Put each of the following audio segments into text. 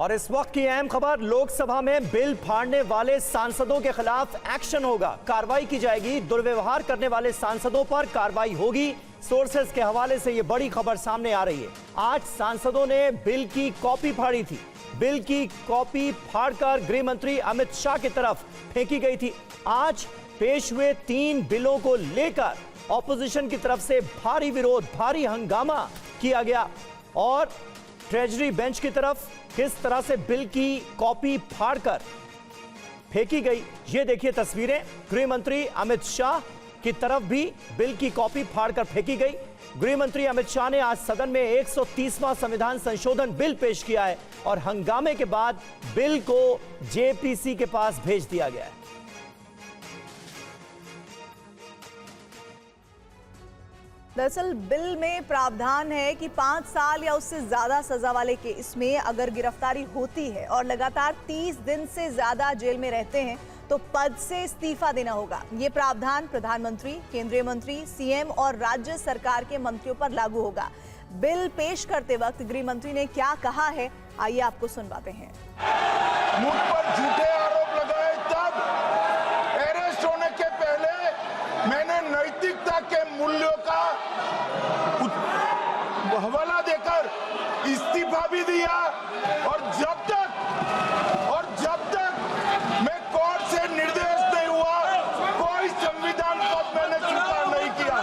और इस वक्त की अहम खबर, लोकसभा में बिल फाड़ने वाले सांसदों के खिलाफ एक्शन होगा, कार्रवाई की जाएगी। दुर्व्यवहार करने वाले सांसदों पर कार्रवाई होगी। सोर्सेस के हवाले से यह बड़ी खबर सामने आ रही है। आज सांसदों ने बिल की कॉपी फाड़ी थी। बिल की कॉपी फाड़कर गृह मंत्री अमित शाह की तरफ फेंकी गई थी। आज पेश हुए 3 बिलों को लेकर ऑपोजिशन की तरफ से भारी विरोध, भारी हंगामा किया गया और ट्रेजरी बेंच की तरफ किस तरह से बिल की कॉपी फाड़कर फेंकी गई, ये देखिए तस्वीरें। गृह मंत्री अमित शाह की तरफ भी बिल की कॉपी फाड़कर फेंकी गई। गृह मंत्री अमित शाह ने आज सदन में 130वां संविधान संशोधन बिल पेश किया है और हंगामे के बाद बिल को जेपीसी के पास भेज दिया गया है। दरअसल बिल में प्रावधान है कि 5 साल या उससे ज्यादा सजा वाले केस में अगर गिरफ्तारी होती है और लगातार 30 दिन से ज्यादा जेल में रहते हैं तो पद से इस्तीफा देना होगा। ये प्रावधान प्रधानमंत्री, केंद्रीय मंत्री, सीएम और राज्य सरकार के मंत्रियों पर लागू होगा। बिल पेश करते वक्त गृह मंत्री ने क्या कहा है, आइए आपको सुनवाते हैं। मुझ पर झूठे आरोप लगाए तब अरेस्ट होने के पहले मैंने नैतिकता के मूल्यों का हवाला देकर इस्तीफा भी दिया और जब तक मैं कोर्ट से निर्देश नहीं हुआ कोई संविधान पद मैंने स्वीकार नहीं किया।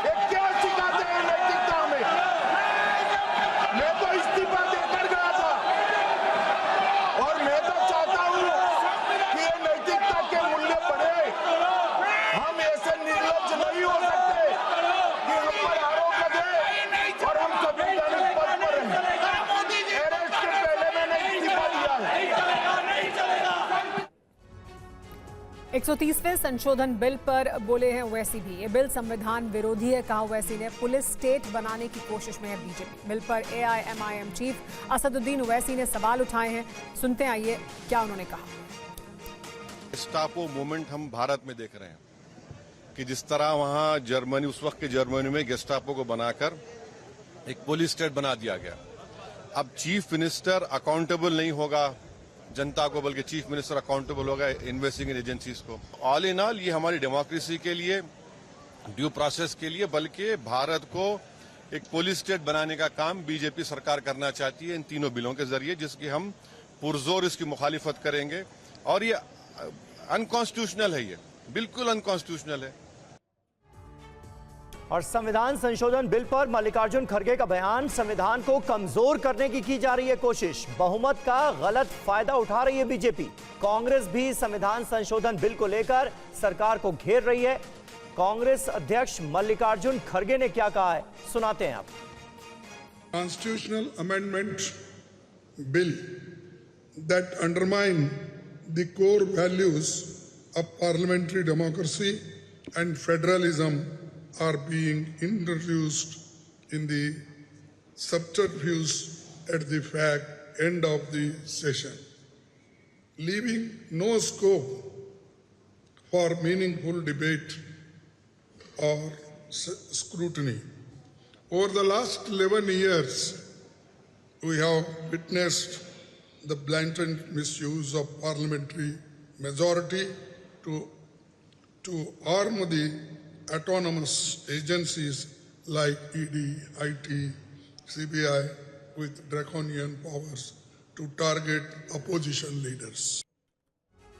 ये क्या सिखाते हैं नैतिकता में? मैं तो इस्तीफा देकर गया था और मैं तो चाहता हूं कि ये नैतिकता के मूल्य बढ़े। हम ऐसे निर्लज्ज नहीं हो सकते कि हम पर आरोप लगे और हम संवैधानिक पद पर रहें। अरेस्ट के पहले मैंने इस्तीफा दिया है। 130वें संशोधन बिल पर बोले हैं ओवैसी भी। ये बिल संविधान विरोधी है, कहा ओवैसी ने। पुलिस स्टेट बनाने की कोशिश में है बीजेपी। बिल पर एआईएमआईएम चीफ असदुद्दीन ओवैसी ने सवाल उठाए हैं। सुनते हैं, आइए क्या उन्होंने कहा। गेस्टापो मूवमेंट हम भारत में देख रहे हैं कि जिस तरह वहां जर्मनी, उस वक्त के जर्मनी में गेस्टापो को बनाकर एक पुलिस स्टेट बना दिया गया। अब चीफ मिनिस्टर अकाउंटेबल नहीं होगा जनता को, बल्कि चीफ मिनिस्टर अकाउंटेबल होगा इन्वेस्टिगेटिंग एजेंसीज को। ऑल इन ऑल ये हमारी डेमोक्रेसी के लिए, ड्यू प्रोसेस के लिए, बल्कि भारत को एक पुलिस स्टेट बनाने का काम बीजेपी सरकार करना चाहती है इन तीनों बिलों के जरिए, जिसकी हम पुरजोर इसकी मुखालिफत करेंगे। और ये अनकॉन्स्टिट्यूशनल है, ये बिल्कुल अनकॉन्स्टिट्यूशनल है। और संविधान संशोधन बिल पर मल्लिकार्जुन खड़गे का बयान, संविधान को कमजोर करने की जा रही है कोशिश। बहुमत का गलत फायदा उठा रही है बीजेपी। कांग्रेस भी संविधान संशोधन बिल को लेकर सरकार को घेर रही है। कांग्रेस अध्यक्ष मल्लिकार्जुन खड़गे ने क्या कहा है, सुनाते हैं आप। Constitutional amendment bill that undermine the core values of parliamentary democracy and federalism are being introduced in the subterfuge at the end of the session, leaving no scope for meaningful debate or scrutiny. Over the last 11 years, we have witnessed the blatant misuse of parliamentary majority to arm the autonomous agencies like ED, IT, CBI with draconian powers to target opposition leaders.